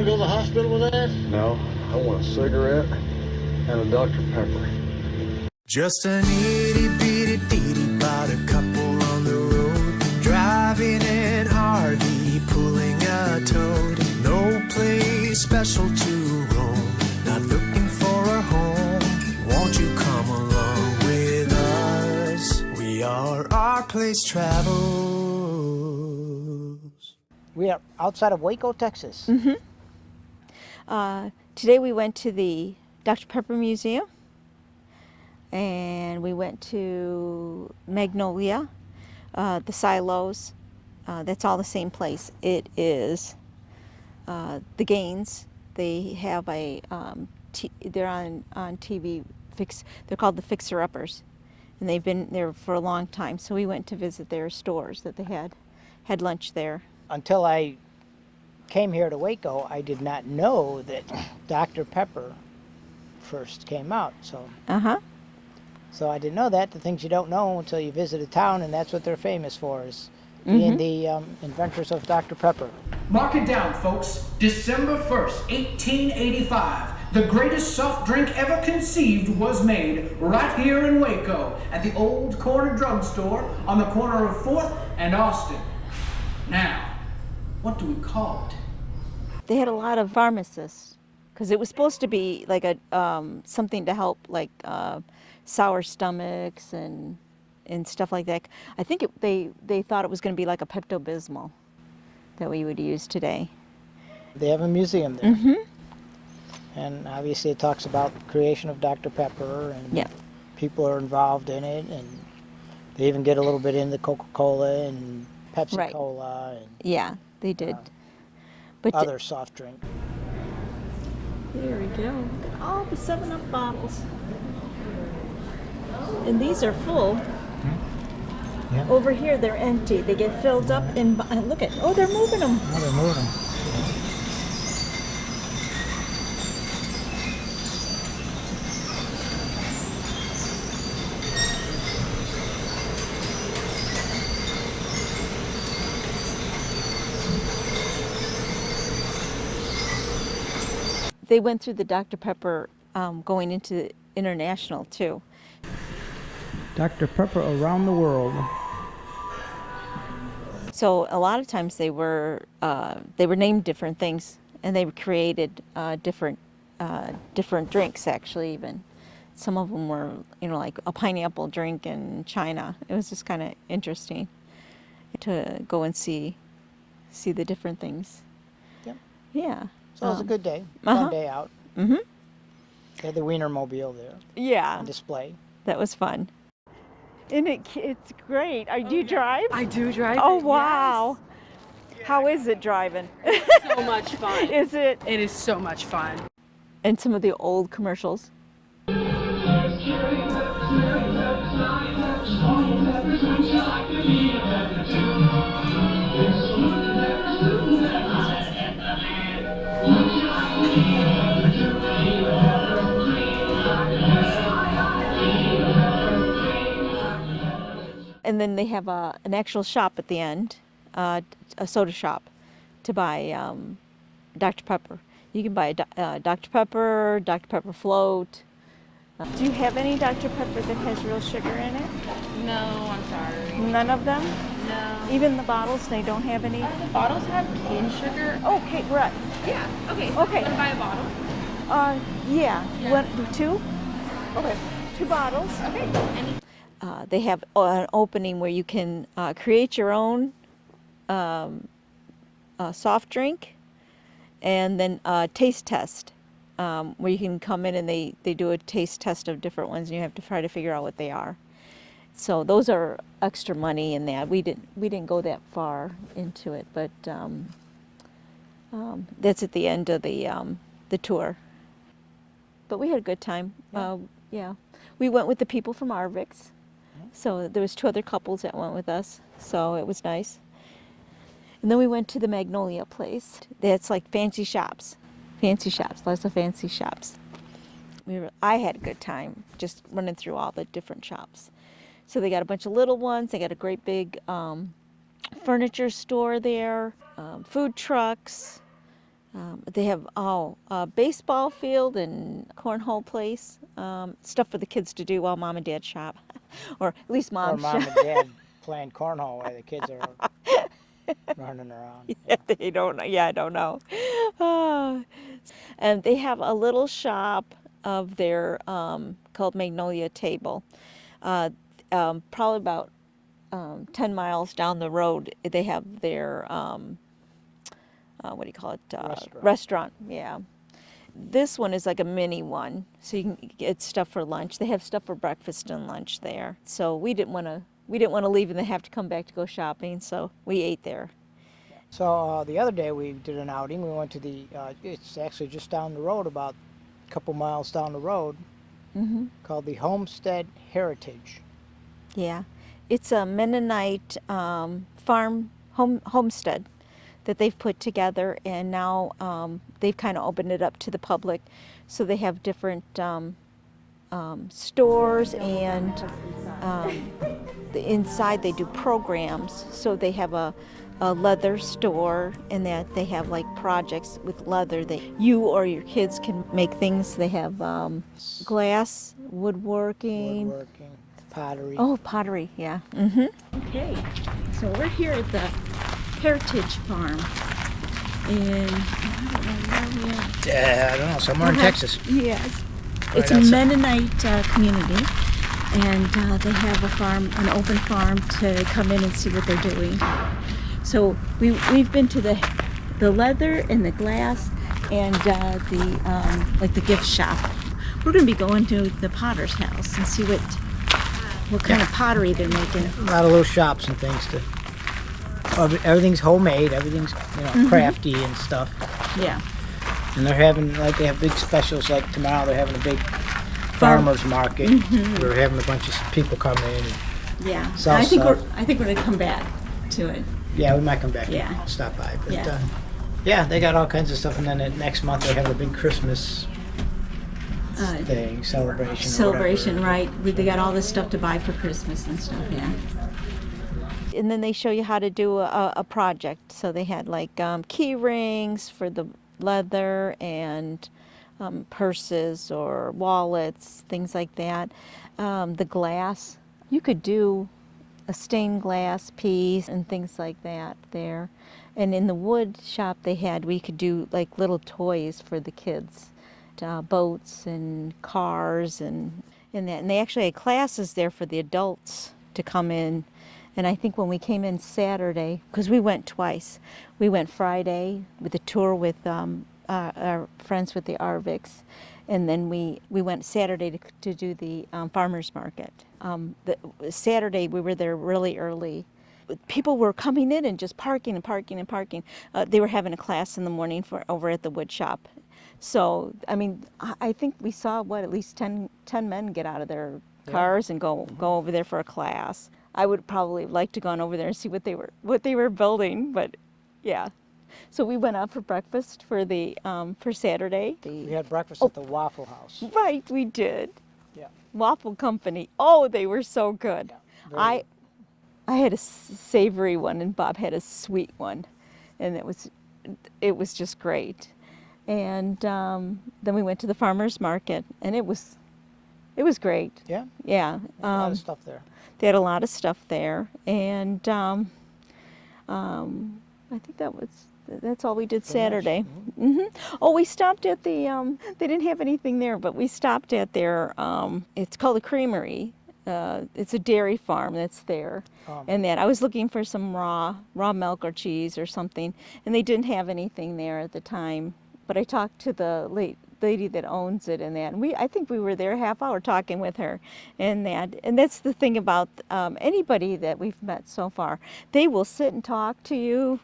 go to the hospital with that? No, I want a cigarette and a Dr. Pepper. Just an itty-bitty-bitty about a couple on the road, driving an RV, pulling a toad. No place special to roam, not looking for a home. Won't you come along with us? We are RPlaceTravels. We are outside of Waco, Texas. Today we went to the Dr. Pepper Museum, and we went to Magnolia, the silos. That's all the same place. It is the Gaines. They have a they're on TV. They're called the Fixxer Uppers, and they've been there for a long time. So we went to visit their stores that they had lunch there. Until I came here to Waco, I did not know that Dr. Pepper first came out. So I didn't know that. The things you don't know until you visit a town, and that's what they're famous for, is being the inventors of Dr. Pepper. Mark it down, folks. December 1st, 1885. The greatest soft drink ever conceived was made right here in Waco at the old corner drugstore on the corner of 4th and Austin. Now, what do we call it? They had a lot of pharmacists because it was supposed to be like a something to help like sour stomachs and stuff like that. I think they thought it was going to be like a Pepto-Bismol that we would use today. They have a museum there. And obviously it talks about the creation of Dr. Pepper, and people are involved in it, and they even get a little bit into Coca-Cola and Pepsi-Cola. And, yeah, they did. But other soft drink. There we go. Look at all the 7-Up bottles. And these are full. Over here they're empty. They get filled up and look at, they're moving them. Oh, they're moving them. They went through the Dr. Pepper going into international too. Dr. Pepper around the world. So a lot of times they were named different things, and they created different drinks actually. Even some of them were like a pineapple drink in China. It was just kind of interesting to go and see the different things. Yep. Yeah. So it was a good day, fun day out. They had the Wienermobile there. Yeah. On display. That was fun. And it's great. Do you drive? I do drive. Oh, wow. Yes. How is it driving? So much fun. Is it? It is so much fun. And some of the old commercials. And then they have an actual shop at the end, a soda shop, to buy Dr. Pepper. You can buy Dr. Pepper, Dr. Pepper float. Do you have any Dr. Pepper that has real sugar in it? No, I'm sorry. None of them? No. Even the bottles, they don't have any? The bottles have cane sugar. Okay, right. Yeah, okay. So Okay. you want to buy a bottle? Yeah. Two? Okay. 2 bottles. Okay. They have an opening where you can create your own soft drink, and then taste test, where you can come in and they do a taste test of different ones, and you have to try to figure out what they are. So those are extra money in that. We didn't go that far into it, but that's at the end of the tour. But we had a good time. Yeah. We went with the people from Arvix. So there was 2 other couples that went with us, so it was nice. And then we went to the Magnolia place. That's like fancy shops, lots of fancy shops. I had a good time just running through all the different shops. So they got a bunch of little ones. They got a great big furniture store there, food trucks, They have a baseball field and cornhole place, stuff for the kids to do while mom and dad shop, or at least Or mom mom shop. and dad playing cornhole while the kids are running around. Yeah, they don't. Yeah, I don't know. Ah. And they have a little shop of their called Magnolia Table. Probably about 10 miles down the road, they have their what do you call it? Restaurant. Yeah. This one is like a mini one, so you can get stuff for lunch. They have stuff for breakfast and lunch there. So we didn't want to leave and then have to come back to go shopping. So we ate there. So the other day we did an outing. We went to it's actually just down the road, about a couple miles down the road, called the Homestead Heritage. Yeah, it's a Mennonite farm homestead that they've put together, and now they've kind of opened it up to the public. So they have different stores, and inside they do programs. So they have a leather store, and that they have like projects with leather that you or your kids can make things. They have glass, woodworking. Pottery. Oh, pottery, yeah. Okay, so we're here at the Heritage Farm in, I don't know where we are. I don't know, somewhere in Texas. Yes. Right It's a outside. Mennonite community, and they have a farm, an open farm, to come in and see what they're doing. So we've been to the leather and the glass and the gift shop. We're going to be going to the potter's house and see what kind of pottery they're making. A lot of little shops and things everything's homemade, everything's crafty and stuff. Yeah. And they have big specials, like tomorrow they're having a big farmers market. We're having a bunch of people come in. Yeah. Sell I think stuff. we're going to come back to it. Yeah, we might come back Yeah. and stop by. But Yeah. they got all kinds of stuff, and then next month they have a big Christmas thing, celebration, right? They got all this stuff to buy for Christmas and stuff, yeah. And then they show you how to do a project. So they had like key rings for the leather, and purses or wallets, things like that. The glass, you could do a stained glass piece and things like that there. And in the wood shop we could do like little toys for the kids. Boats and cars and that. And they actually had classes there for the adults to come in. And I think when we came in Saturday, because we went twice, we went Friday with a tour with our friends with the Arviks, and then we went Saturday to do the farmers market. Saturday we were there really early. People were coming in and just parking and parking and parking. They were having a class in the morning over at the wood shop. So, I mean, I think we saw, at least 10 men get out of their cars and go over there for a class. I would probably like to go on over there and see what they were building, but yeah. So we went out for breakfast for Saturday. We had breakfast at the Waffle House. Right, we did. Yeah. Waffle Company. Oh, they were so good. Yeah, I had a savory one, and Bob had a sweet one, and it was just great. And then we went to the farmers market, and it was great. Yeah. Yeah. A lot of stuff there. They had a lot of stuff there, and I think that's all we did Saturday. Oh, we stopped at the. They didn't have anything there, but we stopped at their. It's called a creamery. It's a dairy farm that's there, and that I was looking for some raw milk or cheese or something, and they didn't have anything there at the time. But I talked to the lady that owns it and that, and I think we were there a half hour talking with her, and that's the thing about anybody that we've met so far. They will sit and talk to you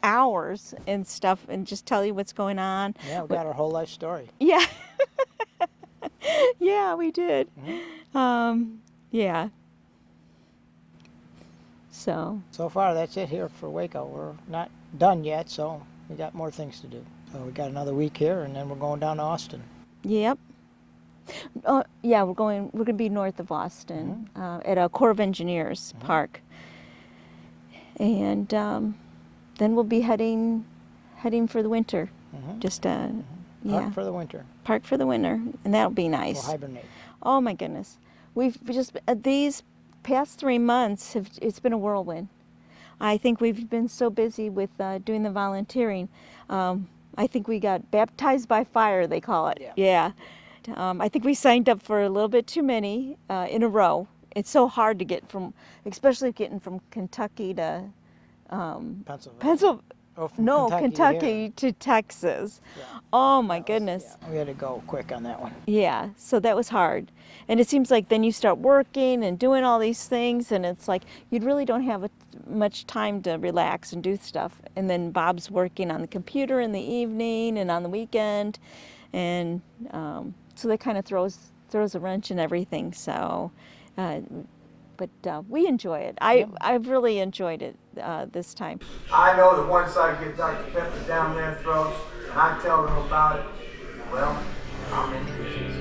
hours and stuff, and just tell you what's going on. Yeah, we got our whole life story. Yeah. Yeah, we did. Yeah. So far, that's it here for Waco. We're not done yet, so we got more things to do. So we got another week here, and then we're going down to Austin. Yep. Yeah, we're going to be north of Austin at a Corps of Engineers park, and then we'll be heading for the winter. Just yeah, Park for the winter. park for the winter, and that'll be We'll nice. hibernate. Oh my goodness, we've just these past 3 months it's been a whirlwind. I think we've been so busy with doing the volunteering. I think we got baptized by fire, they call it. Yeah. I think we signed up for a little bit too many in a row. It's so hard to get from, especially getting from Kentucky to Pennsylvania. Oh, from Kentucky to Texas. Yeah. Oh my goodness. Yeah, we had to go quick on that one. Yeah, so that was hard. And it seems like then you start working and doing all these things, and it's like you really don't have much time to relax and do stuff. And then Bob's working on the computer in the evening and on the weekend, and so that kind of throws a wrench in everything. So, but we enjoy it. I've really enjoyed it this time. I know that once I get Dr. Pepper down their throats and I tell them about it, well, I'm in business.